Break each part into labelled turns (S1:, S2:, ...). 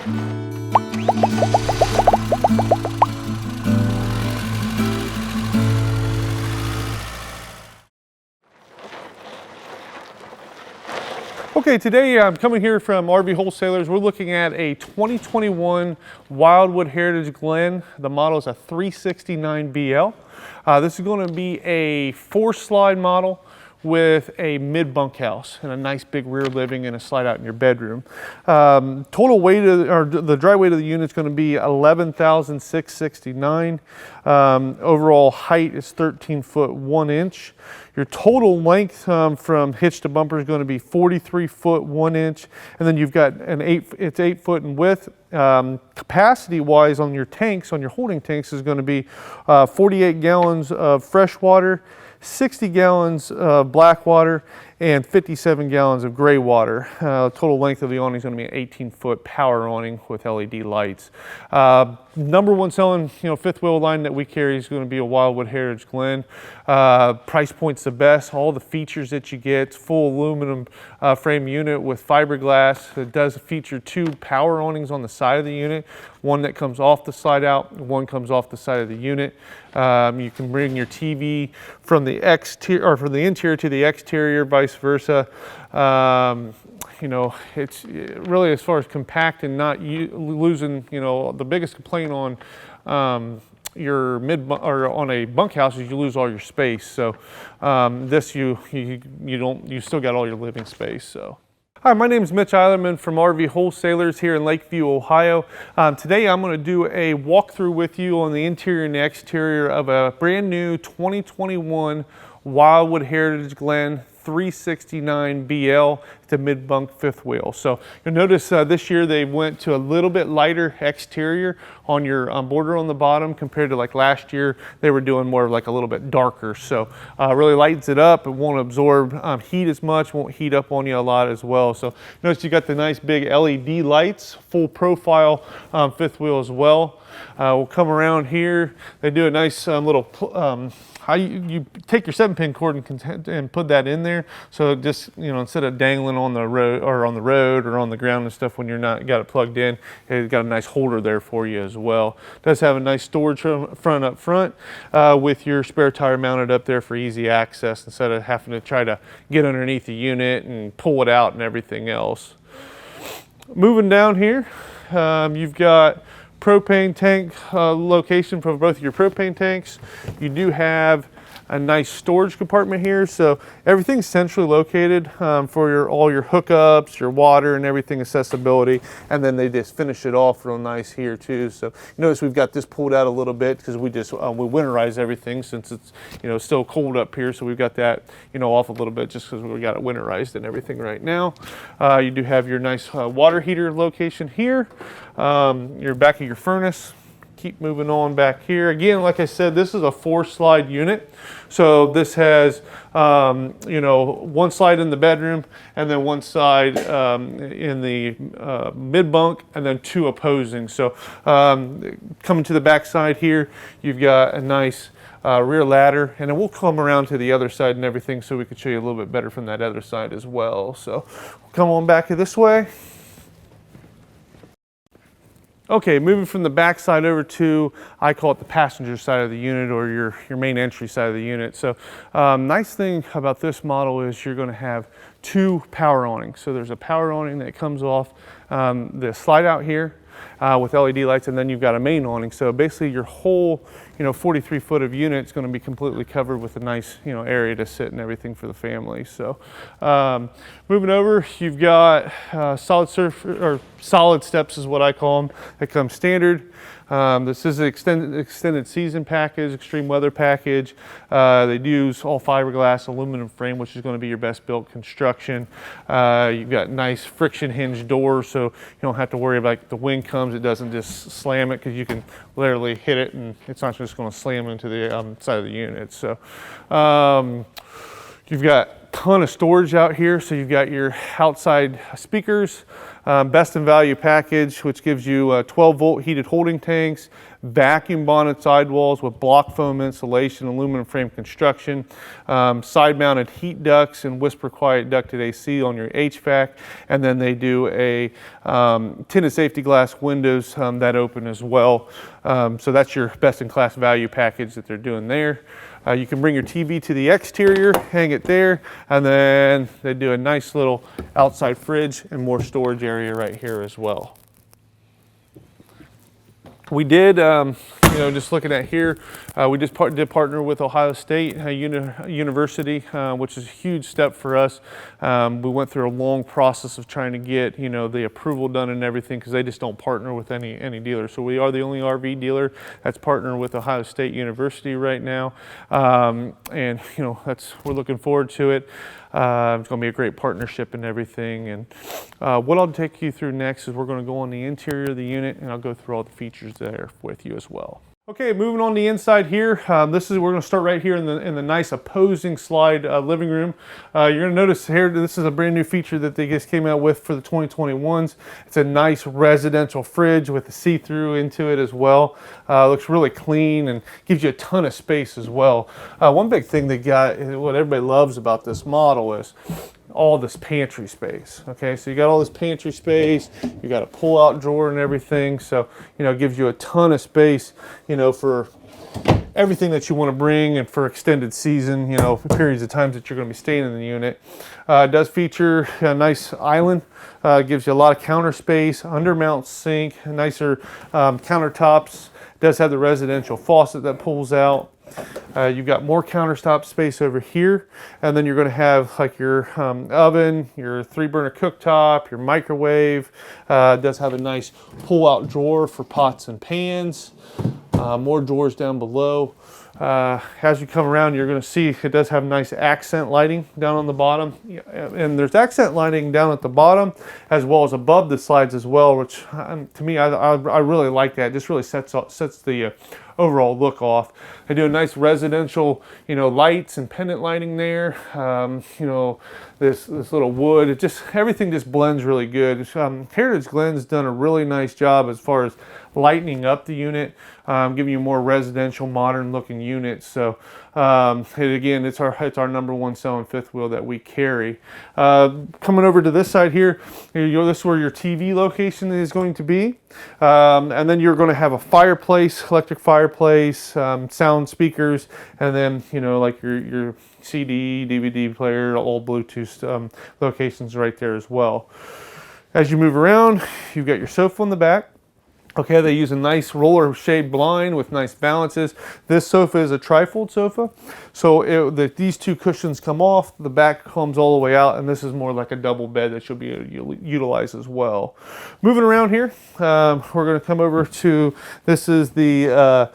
S1: Okay, today I'm coming here from RV Wholesalers. We're looking at a 2021 Wildwood Heritage Glen. The model is a 369BL. This is going to be a 4-slide model with a mid-bunk house and a nice big rear living and a slide out in your bedroom. Total weight the dry weight of the unit is going to be 11,669. Overall height is 13 foot 1 inch. Your total length from hitch to bumper is going to be 43 foot 1 inch, and then you've got it's 8 foot in width. Capacity wise on your tanks, on your holding tanks, is going to be 48 gallons of fresh water, 60 gallons of black water, and 57 gallons of gray water. Total length of the awning is going to be an 18-foot power awning with LED lights. Number one selling, fifth wheel line that we carry is going to be a Wildwood Heritage Glen. Price point's the best. All the features that you get, full aluminum frame unit with fiberglass. It does feature 2 power awnings on the side of the unit. One that comes off the slide out, one comes off the side of the unit. You can bring your TV from the exterior or from the interior to the exterior, vice versa. It's really, as far as compact and not losing, the biggest complaint on your on a bunkhouse is you lose all your space. So this you still got all your living space. So. Hi, my name is Mitch Eilerman from RV Wholesalers here in Lakeview, Ohio. Today I'm going to do a walkthrough with you on the interior and the exterior of a brand new 2021 Wildwood Heritage Glen 369BL. It's a mid-bunk fifth wheel. So you'll notice this year they went to a little bit lighter exterior on your border on the bottom compared to like last year. They were doing more of like a little bit darker. So really lightens it up. It won't absorb heat as much, won't heat up on you a lot as well. So notice you got the nice big LED lights, full profile fifth wheel as well. We'll come around here. They do a nice little you take your 7-pin cord and put that in there. So just, instead of dangling on the road or on the ground and stuff when you're not got it plugged in, it's got a nice holder there for you as well. It does have a nice storage front up front with your spare tire mounted up there for easy access instead of having to try to get underneath the unit and pull it out and everything else. Moving down here, you've got propane tank location for both of your propane tanks. You do have a nice storage compartment here, so everything's centrally located for all your hookups, your water, and everything accessibility. And then they just finish it off real nice here too. So you notice we've got this pulled out a little bit because we winterize everything since it's still cold up here. So we've got that off a little bit just because we got it winterized and everything right now. You do have your nice water heater location here. Your back of your furnace. Keep moving on back here. Again, like I said, this is a 4-slide unit. So this has, one slide in the bedroom and then one side in the mid-bunk and then 2 opposing. So coming to the back side here, you've got a nice rear ladder, and then we'll come around to the other side and everything so we can show you a little bit better from that other side as well. So we'll come on back this way. Okay, moving from the back side over to, I call it the passenger side of the unit or your main entry side of the unit. So nice thing about this model is you're going to have 2 power awnings. So there's a power awning that comes off the slide out here with LED lights, and then you've got a main awning. So basically your whole 43 foot of unit is going to be completely covered with a nice area to sit and everything for the family. So moving over, you've got solid steps is what I call them. They come standard. This is an extended season package, extreme weather package. They use all fiberglass aluminum frame, which is going to be your best built construction. You've got nice friction hinge doors, so you don't have to worry about if the wind comes, it doesn't just slam it, because you can literally hit it and it's not just going to slam into the side of the unit. So you've got ton of storage out here. So you've got your outside speakers, best in value package, which gives you 12-volt heated holding tanks, vacuum bonded sidewalls with block foam insulation, aluminum frame construction, side mounted heat ducts and whisper quiet ducted AC on your HVAC. And then they do a tinted safety glass windows that open as well. So that's your best in class value package that they're doing there. You can bring your TV to the exterior, hang it there, and then they do a nice little outside fridge and more storage area right here as well. We did, just looking at here, we just did partner with Ohio State University, which is a huge step for us. We went through a long process of trying to get, the approval done and everything, because they just don't partner with any dealer. So we are the only RV dealer that's partnered with Ohio State University right now, and we're looking forward to it. It's going to be a great partnership and everything. And what I'll take you through next is we're going to go on the interior of the unit, and I'll go through all the features there with you as well. Okay, moving on the inside here. We're going to start right here in the nice opposing slide living room. You're going to notice here, this is a brand new feature that they just came out with for the 2021s. It's a nice residential fridge with a see-through into it as well. Looks really clean and gives you a ton of space as well. One big thing they got, what everybody loves about this model is all this pantry space. Okay, so you got all this pantry space, you got a pull-out drawer and everything, so it gives you a ton of space, for everything that you want to bring and for extended season, for periods of times that you're going to be staying in the unit. It does feature a nice island, gives you a lot of counter space, undermount sink, nicer countertops. It does have the residential faucet that pulls out. You've got more countertop space over here, and then you're going to have like your oven, your 3-burner cooktop, your microwave. It does have a nice pull-out drawer for pots and pans. More drawers down below. As you come around, you're going to see it does have nice accent lighting down on the bottom, and there's accent lighting down at the bottom as well as above the slides as well, which to me I really like that. It just really sets the overall look off. They do a nice residential, lights and pendant lighting there. This little wood, everything just blends really good. Heritage Glen's done a really nice job as far as lightening up the unit, giving you more residential, modern looking units. So again, it's our number one selling fifth wheel that we carry. Coming over to this side here, this is where your TV location is going to be. And then you're going to have a fireplace, electric fireplace, sound speakers, and then, like your CD, DVD player, all Bluetooth locations right there as well. As you move around, you've got your sofa in the back. Okay, they use a nice roller shade blind with nice balances. This sofa is a trifold sofa, so these two cushions come off, the back comes all the way out, and this is more like a double bed that you'll be able to utilize as well. Moving around here, we're going to come over to, this is the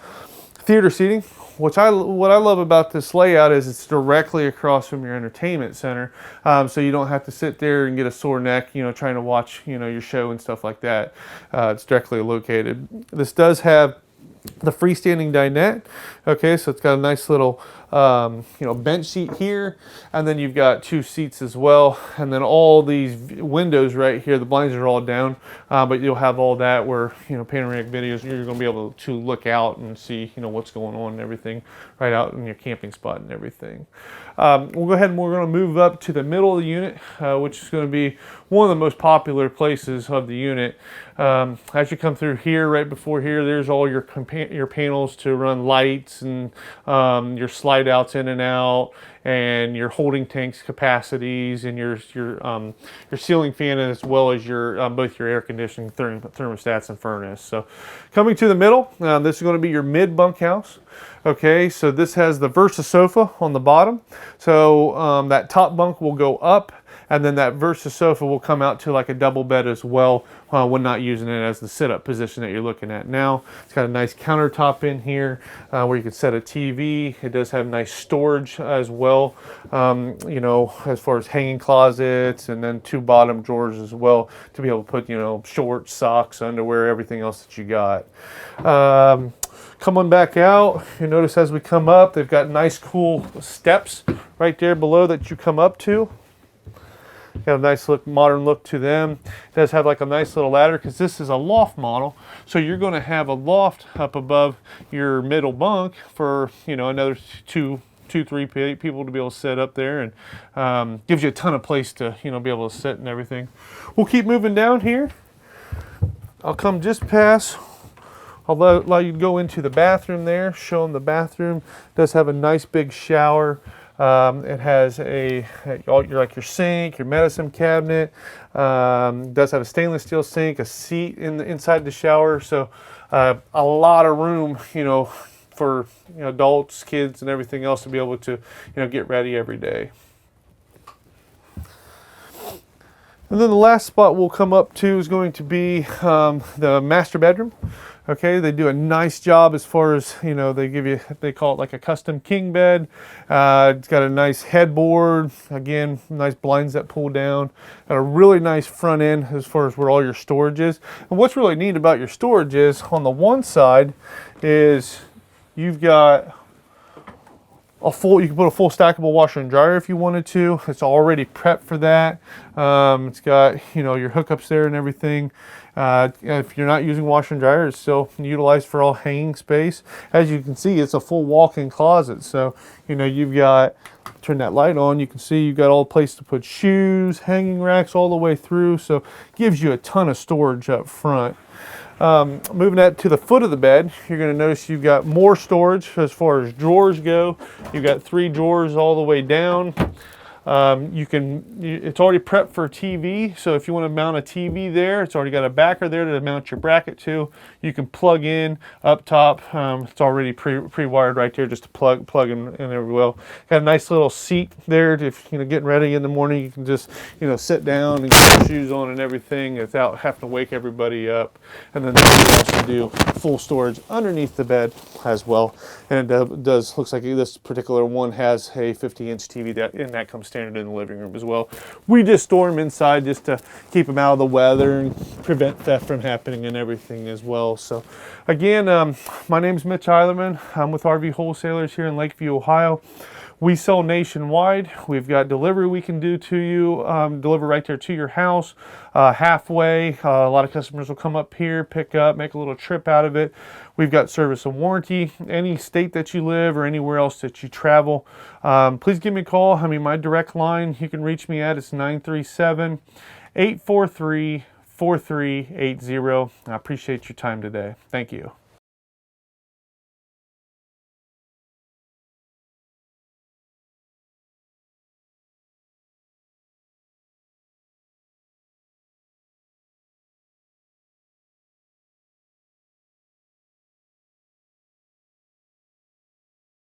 S1: theater seating. What I love about this layout is it's directly across from your entertainment center, so you don't have to sit there and get a sore neck, trying to watch, your show and stuff like that. It's directly located. This does have the freestanding dinette. Okay, so it's got a nice little bench seat here, and then you've got 2 seats as well, and then all these windows right here, the blinds are all down, but you'll have all that where panoramic videos, you're going to be able to look out and see what's going on and everything right out in your camping spot and everything. We'll go ahead and we're going to move up to the middle of the unit, which is going to be one of the most popular places of the unit. As you come through here, right before here, there's all your panels to run lights and your slide outs in and out, and your holding tanks capacities, and your ceiling fan, as well as your both your air conditioning, thermostats, and furnace. So coming to the middle, this is going to be your mid-bunk house. Okay, so this has the Versa sofa on the bottom. So that top bunk will go up, and then that Versa sofa will come out to like a double bed as well when not using it as the sit-up position that you're looking at now. It's got a nice countertop in here where you can set a TV. It does have nice storage as well, as far as hanging closets, and then 2 bottom drawers as well to be able to put, shorts, socks, underwear, everything else that you got. Coming back out, you notice as we come up, they've got nice cool steps right there below that you come up to. Got a nice look, modern look to them. It does have like a nice little ladder because this is a loft model. So you're going to have a loft up above your middle bunk for, you know, another two, three people to be able to sit up there, and gives you a ton of place to, you know, be able to sit and everything. We'll keep moving down here. I'll come just past. I'll allow you to go into the bathroom there. Show them the bathroom. It does have a nice big shower. It has your sink, your medicine cabinet. Does have a stainless steel sink, a seat inside the shower. So a lot of room, you know, for, you know, adults, kids, and everything else to be able to, you know, get ready every day. And then the last spot we'll come up to is going to be the master bedroom. Okay, they do a nice job as far as, you know, they call it like a custom king bed. It's got a nice headboard, again, nice blinds that pull down. Got a really nice front end as far as where all your storage is. And what's really neat about your storage is on the one side is you've got you can put a full stackable washer and dryer if you wanted to. It's already prepped for that. It's got, you know, your hookups there and everything. If you're not using washer and dryer, it's still utilized for all hanging space. As you can see, it's a full walk-in closet. So, you know, you've got, turn that light on, you can see you've got all the place to put shoes, hanging racks all the way through. So gives you a ton of storage up front. Moving that to the foot of the bed, you're going to notice you've got more storage as far as drawers go. You've got 3 drawers all the way down. It's already prepped for a TV, so if you want to mount a TV there, it's already got a backer there to mount your bracket to. You can plug in up top. It's already pre-wired right there, just to plug in there well. Got a nice little seat there. If you know, getting ready in the morning, you can just, you know, sit down and get your shoes on and everything without having to wake everybody up. And then you also do full storage underneath the bed as well. And it looks like this particular one has a 50-inch TV that comes standard in the living room as well. We just store them inside just to keep them out of the weather and prevent theft from happening and everything as well. So again, my name is Mitch Eilerman. I'm with RV Wholesalers here in Lakeview, Ohio. We sell nationwide. We've got delivery we can do to you, deliver right there to your house, halfway. A lot of customers will come up here, pick up, make a little trip out of it. We've got service and warranty. Any state that you live or anywhere else that you travel, please give me a call. I mean, my direct line, you can reach me at, it's 937-843-4380. I appreciate your time today. Thank you.